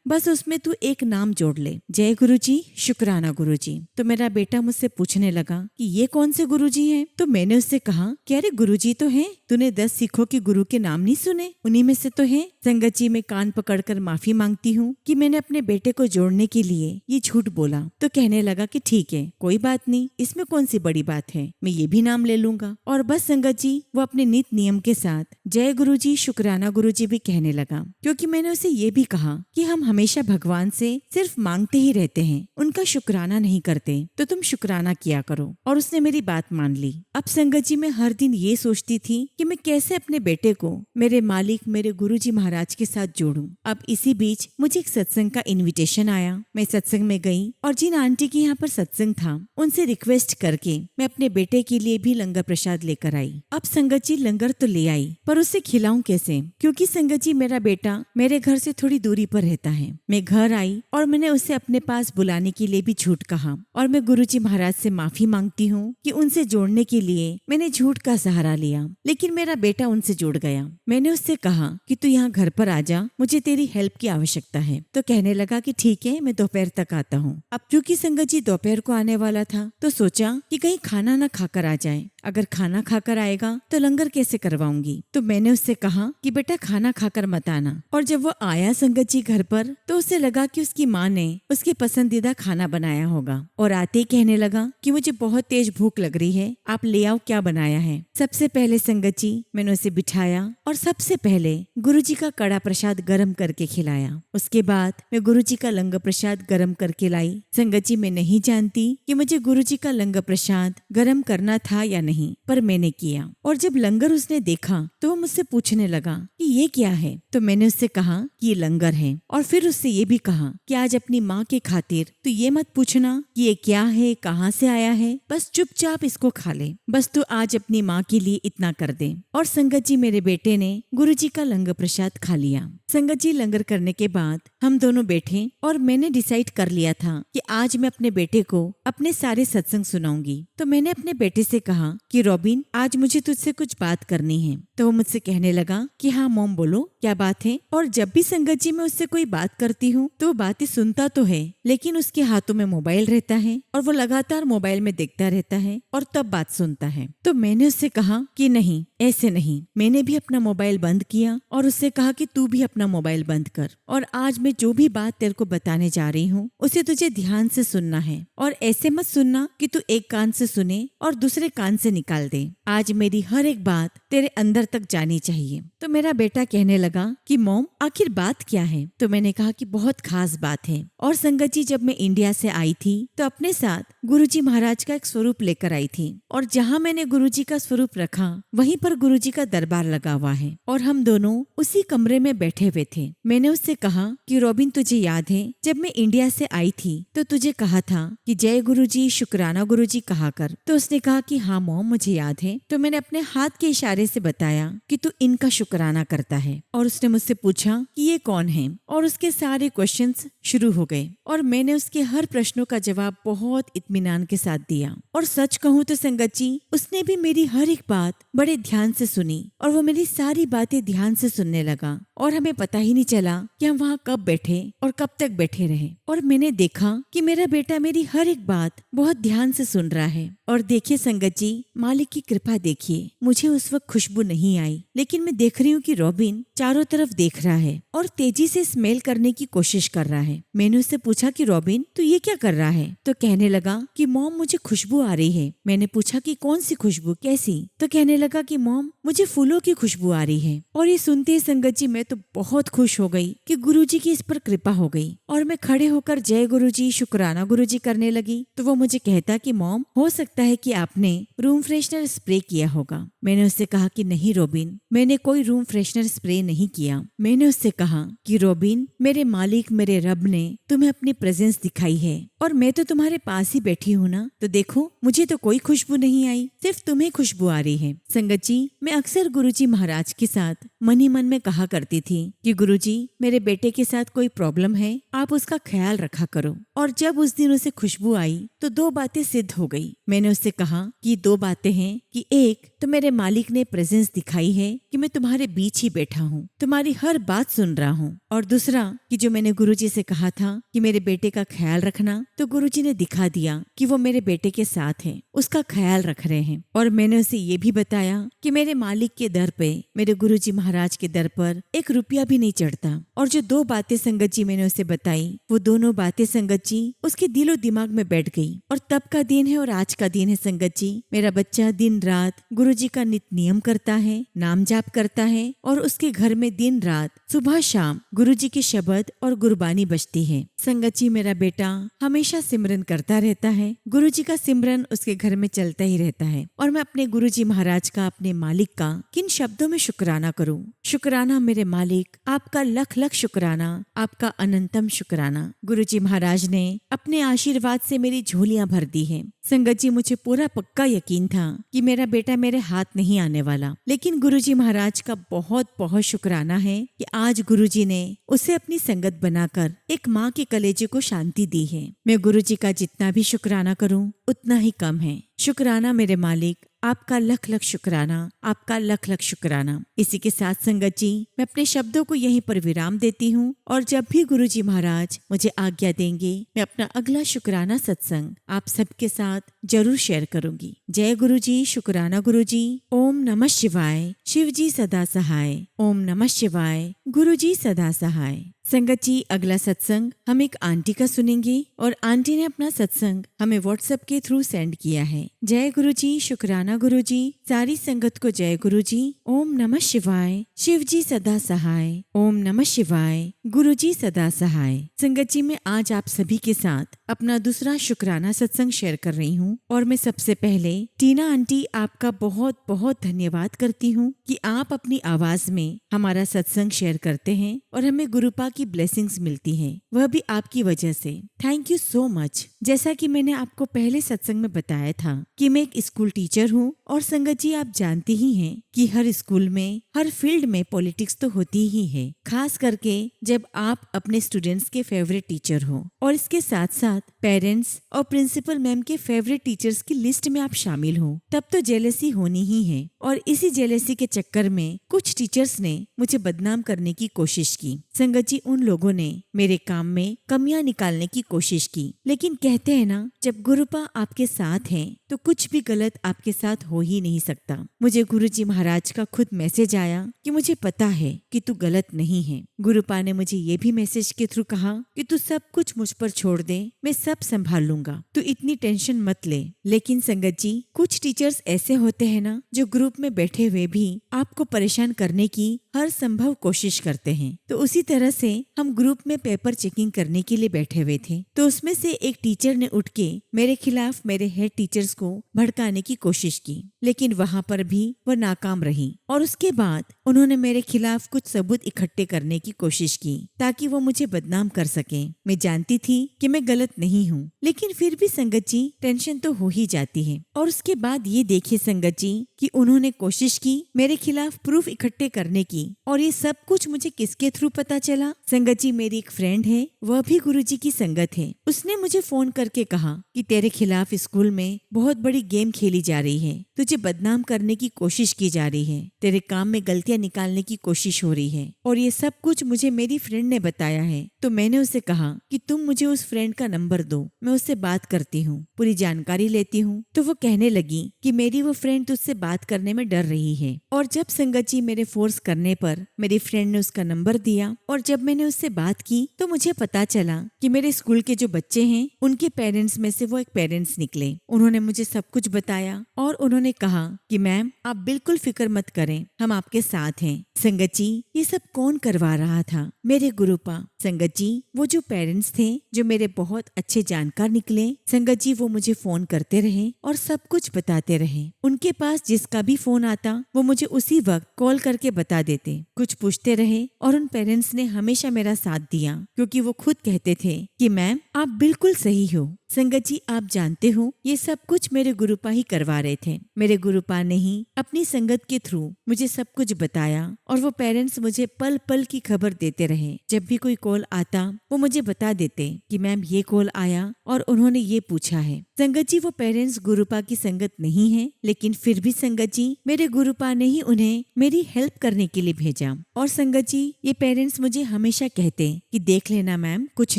बस उसमें तू एक नाम जोड़ ले, जय गुरुजी, शुक्राना गुरुजी। तो मेरा बेटा मुझसे पूछने लगा कि ये कौन से गुरुजी हैं? तो मैंने उससे कहा कि अरे गुरुजी तो हैं, तूने 10 सिखों के गुरु के नाम नहीं सुने? उन्हीं में से तो है। संगत जी, मैं कान पकड़कर माफी मांगती हूँ कि मैंने अपने बेटे को जोड़ने के लिए ये झूठ बोला। तो कहने लगा कि ठीक है, कोई बात नहीं, इसमें कौन सी बड़ी बात है, मैं ये भी नाम ले लूंगा। और बस संगत जी, वो अपने नित नियम के साथ जय गुरुजी, शुक्राना गुरुजी भी कहने लगा, क्योंकि मैंने उसे ये भी कहा कि हम हमेशा भगवान से सिर्फ मांगते ही रहते हैं, उनका शुक्राना नहीं करते, तो तुम शुक्राना किया करो। और उसने मेरी बात मान ली। अब संगत जी, मैं हर दिन ये सोचती थी कि मैं कैसे अपने बेटे को मेरे मालिक, मेरे गुरुजी महाराज के साथ जोड़ूं। अब इसी बीच मुझे एक सत्संग का इनविटेशन आया। मैं सत्संग में गई और जिन आंटी के यहाँ पर सत्संग था उनसे रिक्वेस्ट करके मैं अपने बेटे के लिए भी लंगर प्रसाद लेकर आई। अब संगत जी, लंगर तो ले आई, पर उसे खिलाऊं कैसे? क्योंकि संगत जी, मेरा बेटा मेरे घर से थोड़ी दूरी पर रहता है। मैं घर आई और मैंने उसे अपने पास बुलाने के लिए भी झूठ कहा, और मैं गुरुजी महाराज से माफी मांगती हूँ कि उनसे जोड़ने के लिए मैंने झूठ का सहारा लिया। लेकिन मेरा बेटा उनसे जुड़ गया। मैंने उससे कहा कि तू यहाँ घर पर आ जा, मुझे तेरी हेल्प की आवश्यकता है। तो कहने लगा कि ठीक है, मैं दोपहर तक आता हूँ। अब क्योंकि संगत जी दोपहर को आने वाला था, तो सोचा कि कहीं खाना ना खाकर आ जाए। अगर खाना खाकर आएगा तो लंगर कैसे करवाऊंगी? तो मैंने उससे कहा कि बेटा खाना खाकर मत आना। और जब वो आया संगत जी घर पर, तो उसे लगा कि उसकी माँ ने उसके पसंदीदा खाना बनाया होगा, और आते ही कहने लगा कि मुझे बहुत तेज भूख लग रही है, आप ले आओ क्या बनाया है। सबसे पहले संगत जी, मैंने उसे बिठाया और सबसे पहले गुरुजी का कड़ा प्रसाद गरम करके खिलाया। उसके बाद मैं गुरुजी का लंगर प्रसाद गरम करके लाई। संगत जी, मैं नहीं जानती कि मुझे गुरुजी का लंगर प्रसाद गरम करना था या नहीं, पर मैंने किया। और जब लंगर उसने देखा तो वो मुझसे पूछने लगा कि ये क्या है? तो मैंने उससे कहा कि ये लंगर है, और फिर उससे ये भी कहा कि आज अपनी माँ के खातिर तो ये मत पूछना कि ये क्या है, कहाँ से आया है, बस चुपचाप इसको खा ले, बस तू आज अपनी माँ के लिए इतना कर दे। और संगत जी, मेरे बेटे ने गुरुजी का लंगर प्रसाद खा लिया। संगत जी, लंगर करने के बाद हम दोनों बैठे और मैंने डिसाइड कर लिया था कि आज मैं अपने बेटे को अपने सारे सत्संग सुनाऊंगी। तो मैंने अपने बेटे से कहा कि रॉबिन, आज मुझे तुझसे कुछ बात करनी है। तो वो मुझसे कहने लगा कि हाँ मॉम, बोलो क्या बात है। और जब भी संगत जी मैं उससे कोई बात करती हूँ तो वो बातें सुनता तो है, लेकिन उसके हाथों में मोबाइल रहता है और वो लगातार मोबाइल में देखता रहता है और तब बात सुनता है। तो मैंने उससे कहा कि नहीं, ऐसे नहीं। मैंने भी अपना मोबाइल बंद किया और उससे कहा कि तू भी अपना मोबाइल बंद कर, और आज मैं जो भी बात तेरे को बताने जा रही हूँ उसे तुझे ध्यान से सुनना है, और ऐसे मत सुनना कि तू एक कान से सुने और दूसरे कान से निकाल दे। आज मेरी हर एक बात तेरे अंदर तक जानी चाहिए। तो मेरा बेटा कहने लगा कि मॉम, आखिर बात क्या है? तो मैंने कहा कि बहुत खास बात है। और संगत जी, जब मैं इंडिया से आई थी तो अपने साथ गुरुजी महाराज का एक स्वरूप लेकर आई थी, और जहाँ मैंने गुरुजी का स्वरूप रखा वहीं पर गुरुजी का दरबार लगा हुआ है, और हम दोनों उसी कमरे में बैठे हुए थे। मैंने उससे कहा कि रॉबिन, तुझे याद है जब मैं इंडिया से आई थी तो तुझे कहा था कि जय गुरुजी, शुक्राना गुरुजी कहा कर? तो उसने कहा कि हाँ मॉम, मुझे याद है। तो मैंने अपने हाथ के इशारे से बताया कि तू इनका शुक्राना करता है। और उसने मुझसे पूछा कि ये कौन है, और उसके सारे क्वेश्चंस शुरू हो गए, और मैंने उसके हर प्रश्नों का जवाब बहुत इत्मीनान के साथ दिया। और सच कहूँ तो संगत जी, उसने भी मेरी हर एक बात बड़े ध्यान से सुनी, और वो मेरी सारी बातें ध्यान से सुनने लगा, और हमें पता ही नहीं चला कि हम वहाँ कब बैठे और कब तक बैठे रहे। और मैंने देखा कि मेरा बेटा मेरी हर एक बात बहुत ध्यान से सुन रहा है। और देखिए संगत जी, मालिक की कृपा देखिए, मुझे उस वक्त खुशबू नहीं आई, लेकिन मैं देख रही हूँ कि रॉबिन चारों तरफ देख रहा है और तेजी से स्मेल करने की कोशिश कर रहा है। मैंने उससे पूछा कि रॉबिन, तू ये क्या कर रहा है? तो कहने लगा कि मॉम, मुझे खुशबू आ रही है। मैंने पूछा कि कौन सी खुशबू, कैसी? तो कहने लगा कि मॉम, मुझे फूलों की खुशबू आ रही है। और ये सुनते ही संगत जी, मैं तो बहुत खुश हो गई कि गुरुजी की इस पर कृपा हो गई और मैं खड़े होकर जय गुरुजी, शुक्राना गुरुजी करने लगी तो वो मुझे कहता कि मॉम, हो सकता है कि आपने रूम फ्रेशनर स्प्रे किया होगा। मैंने उससे कहा कि नहीं रोबिन, मैंने कोई रूम फ्रेशनर स्प्रे नहीं किया। मैंने उससे कहा कि रोबिन, मेरे मालिक, मेरे रब ने तुम्हें अपनी प्रेजेंस दिखाई है और मैं तो तुम्हारे पास ही बैठी हूँ ना, तो देखो मुझे तो कोई खुशबू नहीं आई, सिर्फ तुम्हें खुशबू आ रही है। संगत जी, मैं अक्सर गुरुजी महाराज के साथ मन ही मन में कहा करती थी कि गुरुजी, मेरे बेटे के साथ कोई प्रॉब्लम है, आप उसका ख्याल रखा करो। और जब उस दिन उसे खुशबू आई तो 2 बातें सिद्ध हो गई। मैंने उससे कहा कि 2 बातें हैं कि एक तो मेरे मालिक ने प्रेजेंस दिखाई है कि मैं तुम्हारे बीच ही बैठा हूँ, तुम्हारी हर बात सुन रहा हूँ, और दूसरा कि जो मैंने गुरुजी से कहा था कि मेरे बेटे का ख्याल रखना, तो गुरुजी ने दिखा दिया कि वो मेरे बेटे के साथ है, उसका ख्याल रख रहे हैं। और मैंने उसे ये भी बताया कि मेरे मालिक के दर पे, मेरे गुरुजी महाराज के दर पर 1 रुपया भी नहीं चढ़ता। और जो 2 बातें संगत जी मैंने उसे बताई, वो दोनों बातें संगत जी उसके दिलो दिमाग में बैठ गई। और तब का दिन है और आज का दिन है संगत जी, मेरा बच्चा दिन रात गुरुजी का नित्य नियम करता है, नाम जाप करता है, और उसके घर में दिन रात सुबह शाम गुरुजी के शब्द और गुरबानी बजती है। संगत जी, मेरा बेटा हमेशा सिमरन करता रहता है, गुरुजी का सिमरन उसके घर में चलता ही रहता है। और मैं अपने गुरुजी महाराज का, अपने मालिक का किन शब्दों में शुक्राना करूं? शुक्राना मेरे मालिक, आपका लख लख शुक्राना, आपका अनंतम शुक्राना। गुरुजी महाराज ने अपने आशीर्वाद से मेरी झोलियां भर दी है। संगत जी, मुझे पूरा पक्का यकीन था कि मेरा बेटा मेरे हाथ नहीं आने वाला, लेकिन गुरुजी महाराज का बहुत बहुत शुक्राना है कि आज गुरुजी ने उसे अपनी संगत बनाकर एक माँ के कलेजे को शांति दी है। मैं गुरुजी का जितना भी शुक्राना करूं उतना ही कम है। शुक्राना मेरे मालिक, आपका लख लख शुक्राना, आपका लख लख शुक्राना। इसी के साथ संगत जी, मैं अपने शब्दों को यहीं पर विराम देती हूँ और जब भी गुरुजी महाराज मुझे आज्ञा देंगे, मैं अपना अगला शुक्राना सत्संग आप सबके साथ जरूर शेयर करूंगी। जय गुरुजी, शुक्राना गुरुजी। ओम नमः शिवाय, शिव जी सदा सहाय। ओम नमः शिवाय, गुरुजी सदा सहाय। संगत जी, अगला सत्संग हम एक आंटी का सुनेंगे और आंटी ने अपना सत्संग हमें व्हाट्सएप के थ्रू सेंड किया है। जय गुरुजी, शुक्राना गुरुजी। सारी संगत को जय गुरुजी। ओम नमः शिवाय, शिव जी सदा सहाय। ओम नमः शिवाय, गुरुजी सदा सहाय। संगत जी, मैं आज आप सभी के साथ अपना दूसरा शुक्राना सत्संग शेयर कर रही हूँ और मैं सबसे पहले टीना आंटी आपका बहुत बहुत धन्यवाद करती हूँ कि आप अपनी आवाज में हमारा सत्संग शेयर करते हैं और हमें गुरुपा की ब्लेसिंग्स मिलती हैं, वह भी आपकी वजह से। Thank you so much. जैसा कि मैंने आपको पहले सत्संग में बताया था कि मैं एक स्कूल टीचर हूँ और संगत जी, आप जानती ही हैं कि हर स्कूल में, हर फील्ड में पॉलिटिक्स तो होती ही है, खास करके जब आप अपने स्टूडेंट्स के फेवरेट टीचर हो और इसके साथ साथ पेरेंट्स और प्रिंसिपल मैम के फेवरेट टीचर्स की लिस्ट में आप शामिल हो, तब तो जेलसी होनी ही है। और इसी जेलसी के चक्कर में कुछ टीचर्स ने मुझे बदनाम करने की कोशिश की। संगत जी, उन लोगों ने मेरे काम में कमियां निकालने की कोशिश की, लेकिन कहते हैं ना, जब गुरुपा आपके साथ है तो कुछ भी गलत आपके साथ हो ही नहीं सकता। मुझे गुरुजी महाराज का खुद मैसेज आया कि मुझे पता है कि तू गलत नहीं है। गुरुपा ने मुझे ये भी मैसेज के थ्रू कहा कि तू सब कुछ मुझ पर छोड़ दे, मैं सब संभाल लूंगा, तू इतनी टेंशन मत ले। लेकिन संगत जी, कुछ टीचर्स ऐसे होते हैं ना, जो ग्रुप में बैठे हुए भी आपको परेशान करने की हर संभव कोशिश करते हैं। तो उसी तरह से हम ग्रुप में पेपर चेकिंग करने के लिए बैठे हुए थे, तो उसमें से एक टीचर ने उठ के मेरे खिलाफ मेरे हेड टीचर्स को भड़काने की कोशिश की, लेकिन वहाँ पर भी वह नाकाम रही। और उसके बाद उन्होंने मेरे खिलाफ कुछ सबूत इकट्ठे करने की कोशिश की ताकि वो मुझे बदनाम कर सके। मैं जानती थी कि मैं गलत नहीं हूँ, लेकिन फिर भी संगत जी, टेंशन तो हो ही जाती है। और उसके बाद ये देखिए संगत जी कि उन्होंने कोशिश की मेरे खिलाफ प्रूफ इकट्ठे करने की, और ये सब कुछ मुझे किसके थ्रू पता चला? संगत जी, मेरी एक फ्रेंड है, वह भी गुरुजी की संगत है। उसने मुझे फोन करके कहा कि तेरे खिलाफ स्कूल में बहुत बड़ी गेम खेली जा रही है, तुझे बदनाम करने की कोशिश की जा रही है, तेरे काम में गलतियां निकालने की कोशिश हो रही है, और ये सब कुछ मुझे मेरी फ्रेंड ने बताया है। तो मैंने उसे कहा कि तुम मुझे उस फ्रेंड का नंबर दो, मैं उससे बात करती हूँ, पूरी जानकारी लेती हूँ। तो वो कहने लगी कि मेरी वो फ्रेंड तुझसे बात करने में डर रही है। और जब संगत जी मेरे फोर्स करने पर मेरी फ्रेंड ने उसका नंबर दिया, और जब मैंने उससे बात की तो मुझे पता चला कि मेरे स्कूल के जो बच्चे हैं उनके पेरेंट्स में से वो एक पेरेंट्स निकले। उन्होंने मुझे सब कुछ बताया और उन्होंने कहा कि मैम, आप बिल्कुल फिक्र मत करें, हम आपके साथ साथ हैं। संगत जी, ये सब कौन करवा रहा था? मेरे गुरुपा। संगत जी, वो जो पेरेंट्स थे जो मेरे बहुत अच्छे जानकार निकले, संगत जी वो मुझे फोन करते रहे और सब कुछ बताते रहे। उनके पास जिसका भी फोन आता वो मुझे उसी वक्त कॉल करके बता देते, कुछ पूछते रहे। और उन पेरेंट्स ने हमेशा मेरा साथ दिया क्योंकि वो खुद कहते थे कि मैम आप बिल्कुल सही हो। संगत जी, आप जानते हो ये सब कुछ मेरे गुरुपा ही करवा रहे थे। मेरे गुरुपा ने ही अपनी संगत के थ्रू मुझे सब कुछ बताया और वो पेरेंट्स मुझे पल पल की खबर देते रहे। जब भी कोई कॉल आता वो मुझे बता देते कि मैम ये कॉल आया और उन्होंने ये पूछा है। संगत जी, वो पेरेंट्स गुरुपा की संगत नहीं है, लेकिन फिर भी संगत जी मेरे गुरुपा ने ही उन्हें मेरी हेल्प करने के लिए भेजा। और संगत जी, ये पेरेंट्स मुझे हमेशा कहते कि देख लेना मैम, कुछ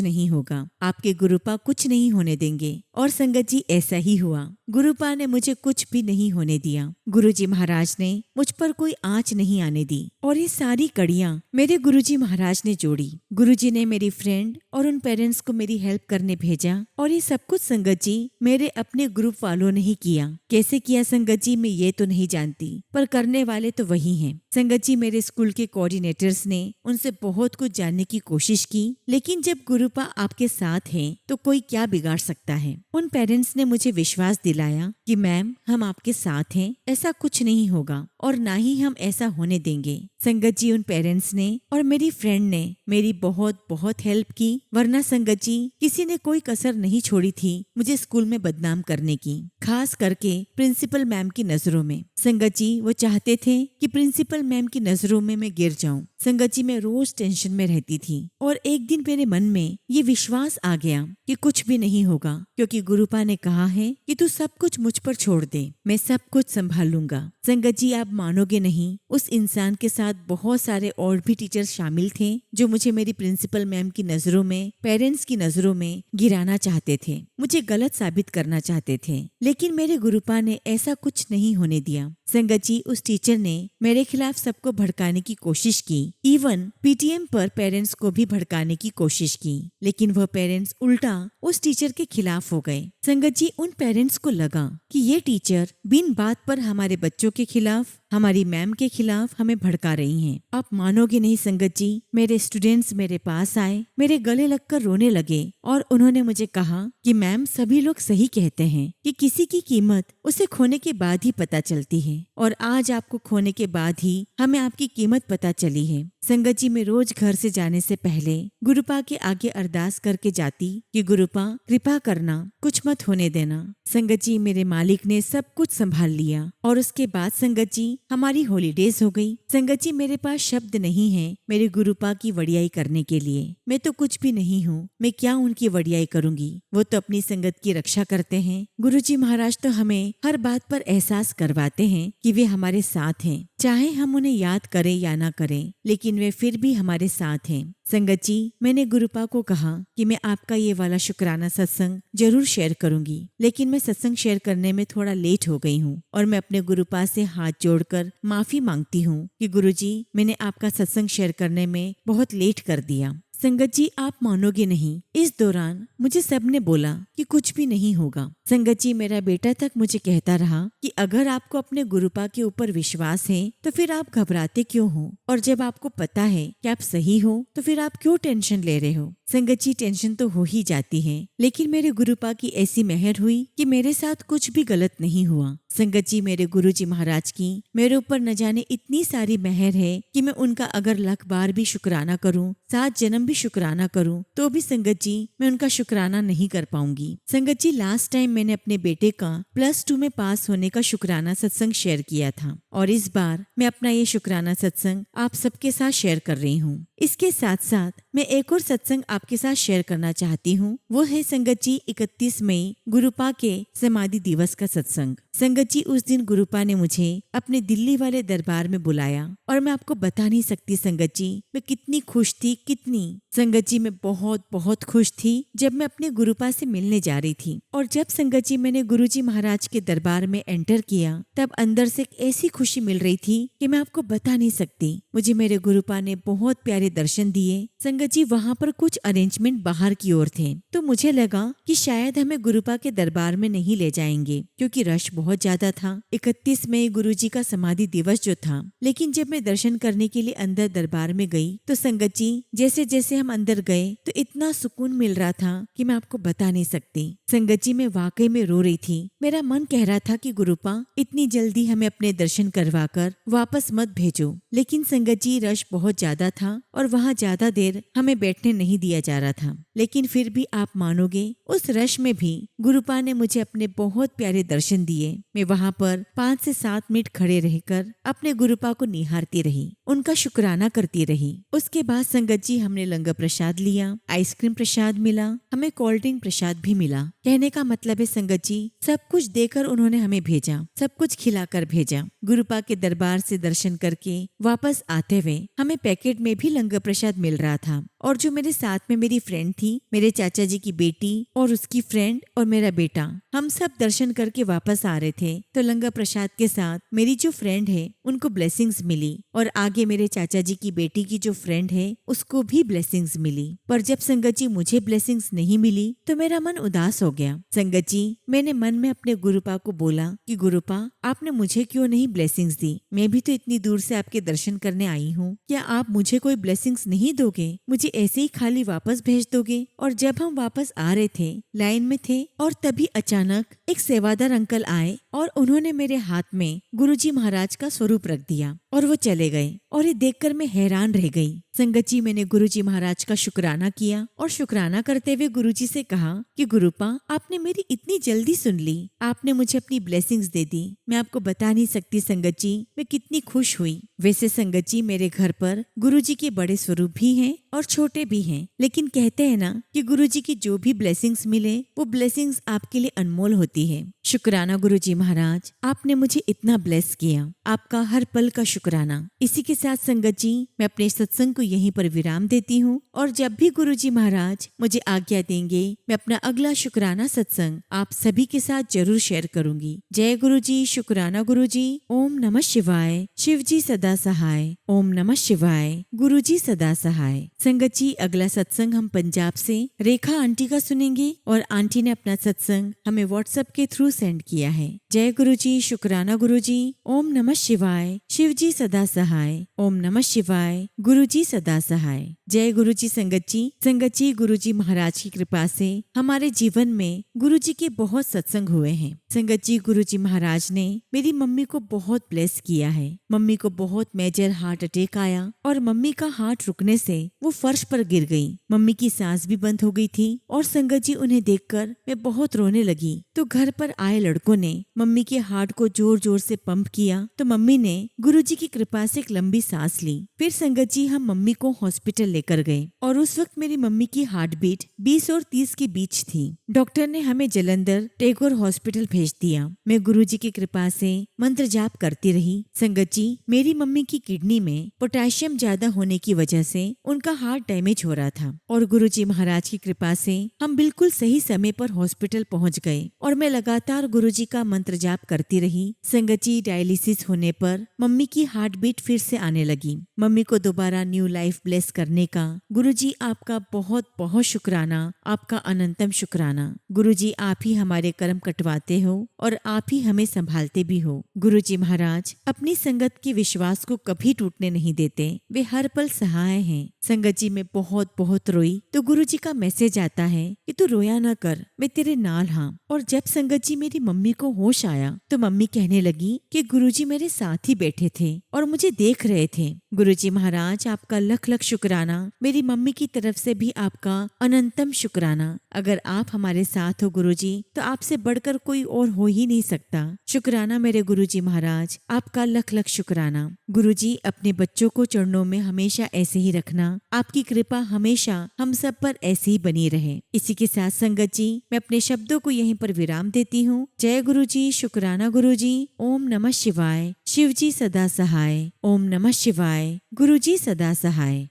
नहीं होगा, आपके गुरुपा कुछ नहीं होने देंगे। और संगत जी ऐसा ही हुआ। गुरुपा ने मुझे कुछ भी नहीं होने दिया। गुरुजी महाराज ने मुझ पर कोई आंच नहीं आने दी और ये सारी कड़ियां मेरे गुरुजी महाराज ने जोड़ी। गुरुजी ने मेरी फ्रेंड और उन पेरेंट्स को मेरी हेल्प करने भेजा और ये सब कुछ संगत जी मेरे अपने ग्रुप वालों ने ही किया। कैसे किया संगत जी मैं ये तो नहीं जानती, पर करने वाले तो वही हैं। संगत जी, मेरे स्कूल के कोऑर्डिनेटर्स ने उनसे बहुत कुछ जानने की कोशिश की, लेकिन जब गुरुपा आपके साथ हैं तो कोई क्या बिगाड़ सकता है। उन पेरेंट्स ने मुझे विश्वास दिलाया कि मैम हम आपके साथ हैं, ऐसा कुछ नहीं होगा और ना ही हम ऐसा होने देंगे। संगत जी, उन पेरेंट्स ने और मेरी फ्रेंड ने मेरी बहुत बहुत हेल्प की, वरना संगत जी किसी ने कोई कसर नहीं छोड़ी थी मुझे स्कूल में बदनाम करने की, खास करके प्रिंसिपल मैम की नजरों में। संगत जी वो चाहते थे कि प्रिंसिपल मैम की नजरों में मैं गिर जाऊं। संगत जी मैं रोज टेंशन में रहती थी और एक दिन मेरे मन में ये विश्वास आ गया कि कुछ भी नहीं होगा, क्योंकि गुरुपा ने कहा है कि तू सब कुछ मुझ पर छोड़ दे, मैं सब कुछ संभाल लूंगा। संगत जी, आप मानोगे नहीं, उस इंसान के साथ बहुत सारे और भी टीचर्स शामिल थे जो मुझे मेरी प्रिंसिपल मैम की नजरों में, पेरेंट्स की नजरों में गिराना चाहते थे, मुझे गलत साबित करना चाहते थे, लेकिन मेरे गुरुपा ने ऐसा कुछ नहीं होने दिया। संगत जी, उस टीचर ने मेरे खिलाफ सबको भड़काने की कोशिश की, इवन पीटीएम पर पेरेंट्स को भी भड़काने की कोशिश की, लेकिन वह पेरेंट्स उल्टा उस टीचर के खिलाफ हो गए। संगत जी, उन पेरेंट्स को लगा कि ये टीचर बिन बात पर हमारे बच्चों के खिलाफ, हमारी मैम के खिलाफ हमें भड़का रही हैं। आप मानोगे नहीं संगत जी, मेरे स्टूडेंट्स मेरे पास आए, मेरे गले लगकर रोने लगे और उन्होंने मुझे कहा कि मैम सभी लोग सही कहते हैं कि किसी की कीमत उसे खोने के बाद ही पता चलती है, और आज आपको खोने के बाद ही हमें आपकी कीमत पता चली है। संगत जी, मैं रोज घर से जाने से पहले गुरुपा के आगे अरदास करके जाती कि गुरुपा कृपा करना, कुछ मत होने देना। संगत जी, मेरे मालिक ने सब कुछ संभाल लिया और उसके बाद संगत जी हमारी हॉलीडेज हो गई। संगत जी, मेरे पास शब्द नहीं है मेरे गुरुपा की वडियाई करने के लिए। मैं तो कुछ भी नहीं हूँ, मैं क्या उनकी वडियाई करूंगी, वो तो अपनी संगत की रक्षा करते हैं। गुरुजी महाराज तो हमें हर बात पर एहसास करवाते हैं कि वे हमारे साथ हैं, चाहे हम उन्हें याद करें या ना करें, लेकिन वे फिर भी हमारे साथ हैं। संगत जी, मैंने गुरुपा को कहा कि मैं आपका ये वाला शुक्राना सत्संग जरूर शेयर करूंगी, लेकिन मैं सत्संग शेयर करने में थोड़ा लेट हो गई हूँ और मैं अपने गुरुपा से हाथ जोड़कर माफी मांगती हूँ कि गुरुजी मैंने आपका सत्संग शेयर करने में बहुत लेट कर दिया। संगत जी, आप मानोगे नहीं, इस दौरान मुझे सबने बोला कि कुछ भी नहीं होगा। संगत जी, मेरा बेटा तक मुझे कहता रहा कि अगर आपको अपने गुरुपा के ऊपर विश्वास है तो फिर आप घबराते क्यों हो, और जब आपको पता है कि आप सही हो तो फिर आप क्यों टेंशन ले रहे हो। संगत जी, टेंशन तो हो ही जाती है, लेकिन मेरे गुरुपा की ऐसी मेहर हुई कि मेरे साथ कुछ भी गलत नहीं हुआ। संगत जी, मेरे गुरुजी महाराज की मेरे ऊपर न जाने इतनी सारी मेहर है कि मैं उनका अगर लाख बार भी शुक्राना करूं, 7 जन्म भी शुक्राना करूं, तो भी संगत जी मैं उनका शुक्राना नहीं कर पाऊंगी। संगत जी, लास्ट टाइम मैंने अपने बेटे का +2 में पास होने का शुक्राना सत्संग शेयर किया था और इस बार मैं अपना ये शुक्राना सत्संग आप सबके साथ शेयर कर रही हूँ। इसके साथ साथ मैं एक और सत्संग आपके साथ शेयर करना चाहती हूँ, वो है संगत जी 31 मई गुरुपा के समाधि दिवस का सत्संग। संगत जी, उस दिन गुरुपा ने मुझे अपने दिल्ली वाले दरबार में बुलाया और मैं आपको बता नहीं सकती संगत जी मैं कितनी खुश थी, कितनी। संगत जी, मैं बहुत बहुत खुश थी जब मैं अपने गुरुपा से मिलने जा रही थी, और जब संगत जी मैंने गुरुजी महाराज के दरबार में एंटर किया तब अंदर से एक ऐसी खुशी मिल रही थी कि मैं आपको बता नहीं सकती। मुझे मेरे गुरुपा ने बहुत प्यारे दर्शन दिए। संगत जी, वहाँ पर कुछ अरेंजमेंट बाहर की ओर थे, तो मुझे लगा कि शायद हमें गुरुपा के दरबार में नहीं ले जाएंगे क्योंकि रश बहुत ज्यादा था। 31 मई गुरुजी का समाधि दिवस जो था। लेकिन जब मैं दर्शन करने के लिए अंदर दरबार में गई तो संगत जी, जैसे जैसे हम अंदर गए तो इतना सुकून मिल रहा था कि मैं आपको बता नहीं सकती। संगत जी, मैं वाकई में रो रही थी। मेरा मन कह रहा था कि गुरुपा इतनी जल्दी हमें अपने दर्शन करवाकर वापस मत भेजो। लेकिन संगत जी, रश बहुत ज्यादा था और वहाँ ज्यादा देर हमें बैठने नहीं दिया जा रहा था। लेकिन फिर भी आप मानोगे, उस रश में भी गुरुपा ने मुझे अपने बहुत प्यारे दर्शन दिए। मैं वहाँ पर 5 से 7 मिनट खड़े रहकर अपने गुरुपा को निहारती रही, उनका शुक्राना करती रही। उसके बाद संगत जी, हमने लंगर प्रसाद लिया, आइसक्रीम प्रसाद मिला, हमें कोल्ड ड्रिंक प्रसाद भी मिला। कहने का मतलब है संगत जी, सब कुछ देकर उन्होंने हमें भेजा, सब कुछ खिलाकर भेजा। गुरुपा के दरबार से दर्शन करके वापस आते हुए हमें पैकेट में भी लंगर प्रसाद मिल रहा था। और जो मेरे साथ में मेरी फ्रेंड थी, मेरे चाचा जी की बेटी और उसकी फ्रेंड और मेरा बेटा, हम सब दर्शन करके वापस आ रहे थे तो लंगर प्रसाद के साथ मेरी जो फ्रेंड है उनको ब्लेसिंग्स मिली और आगे मेरे चाचा जी की बेटी की जो फ्रेंड है उसको भी ब्लेसिंग्स मिली। पर जब संगत जी मुझे ब्लेसिंग्स नहीं मिली तो मेरा मन उदास हो गया। संगत जी, मैंने मन में अपने गुरुपा को बोला कि गुरुपा, आपने मुझे क्यों नहीं ब्लेसिंग्स दी? मैं भी तो इतनी दूर से आपके दर्शन करने आई हूँ, क्या आप मुझे कोई ब्लेसिंग्स नहीं दोगे? मुझे ऐसे ही खाली वापस भेज दोगे? और जब हम वापस आ रहे थे, लाइन में थे और तभी अचानक एक सेवादार अंकल आए और उन्होंने मेरे हाथ में गुरुजी महाराज का स्वरूप रख दिया और वो चले गए। और ये देखकर मैं हैरान रह गई। संगत जी, मैंने गुरुजी महाराज का शुक्राना किया और शुक्राना करते हुए गुरुजी से कहा कि गुरुपा, आपने मेरी इतनी जल्दी सुन ली, आपने मुझे अपनी ब्लेसिंग्स दे दी। मैं आपको बता नहीं सकती संगत जी, मैं कितनी खुश हुई। वैसे संगत जी, मेरे घर पर गुरुजी के बड़े स्वरूप भी हैं और छोटे भी हैं, लेकिन कहते हैं ना कि गुरुजी की जो भी ब्लेसिंग्स मिले वो ब्लेसिंग्स आपके लिए अनमोल होती है। शुक्राना गुरुजी महाराज, आपने मुझे इतना ब्लेस किया, आपका हर पल का शुक्राना। इसी के साथ संगत जी, मैं अपने सत्संग को यहीं पर विराम देती हूँ और जब भी गुरुजी महाराज मुझे आज्ञा देंगे, मैं अपना अगला शुक्राना सत्संग आप सभी के साथ जरूर शेयर करूंगी। जय गुरुजी, शुक्राना गुरुजी। ओम नमः शिवाय। शिव जी सदा सहाय। ओम नमः शिवाय। गुरुजी सदा सहाय। संगत जी, अगला सत्संग हम पंजाब से रेखा आंटी का सुनेंगे और आंटी ने अपना सत्संग हमें व्हाट्सएप के थ्रू सेंड किया है। जय गुरुजी, शुक्राना गुरुजी। ओम नमः शिवाय। शिव जी सदा सहाय। ओम नमः शिवाय। गुरुजी सदा सहाय। जय गुरुजी। संगत जी, गुरुजी महाराज की कृपा से हमारे जीवन में गुरुजी के बहुत सत्संग हुए हैं। संगत जी, गुरुजी महाराज ने मेरी मम्मी को बहुत ब्लेस किया है। मम्मी को बहुत मेजर हार्ट अटैक आया और मम्मी का हार्ट रुकने से वो फर्श पर गिर गई। मम्मी की सांस भी बंद हो गई थी और संगत जी, उन्हें देखकर मैं बहुत रोने लगी। तो घर पर आए लड़कों ने मम्मी के हार्ट को जोर जोर से पंप किया तो मम्मी ने गुरुजी की कृपा से एक लंबी सांस ली। फिर संगत जी, हम मम्मी को हॉस्पिटल लेकर गए और उस वक्त मेरी मम्मी की हार्ट बीट 20 और 30 के बीच थी। डॉक्टर ने हमें जलंधर टैगोर हॉस्पिटल भेज दिया। मैं गुरुजी की कृपा से मंत्र जाप करती रही। संगत जी, मेरी मम्मी की किडनी में पोटेशियम ज्यादा होने की वजह से उनका हार्ट डैमेज हो रहा था और गुरुजी महाराज की कृपा से हम बिल्कुल सही समय पर हॉस्पिटल पहुंच गए और मैं लगातार गुरुजी का मंत्र जाप करती रही। संगत जी, डायलिसिस होने पर मम्मी की हार्ट बीट फिर से आने लगी। मम्मी को दोबारा न्यू लाइफ ब्लेस करने का गुरुजी आपका बहुत बहुत शुक्राना, आपका अनंतम शुक्राना। गुरुजी, आप ही हमारे कर्म कटवाते हो और आप ही हमें संभालते भी हो। गुरुजी महाराज अपनी संगत के विश्वास को कभी टूटने नहीं देते, वे हर पल सहाय हैं। संगत जी, मैं बहुत बहुत रोई तो गुरुजी का मैसेज आता है कि तू रोया न कर, मैं तेरे नाल हाँ। और जब संगत जी मेरी मम्मी को होश आया तो मम्मी कहने लगी कि गुरुजी मेरे साथ ही बैठे थे और मुझे देख रहे थे। गुरुजी महाराज आपका लख लख शुक्राना, मेरी मम्मी की तरफ से भी आपका अनंतम शुक्राना। अगर आप हमारे साथ हो गुरुजी तो आपसे बढ़कर कोई और हो ही नहीं सकता। शुक्राना मेरे गुरुजी महाराज, आपका लख लख शुक्राना। गुरुजी, अपने बच्चों को चरणों में हमेशा ऐसे ही रखना, आपकी कृपा हमेशा हम सब पर ऐसे ही बनी रहे। इसी के साथ संगत जी, मैं अपने शब्दों को यहीं पर विराम देती हूँ। जय गुरुजी, शुक्राना गुरुजी। ओम नमः शिवाय। शिव जी सदा सहाय। ओम नमः शिवाय। गुरुजी सदा सहाय।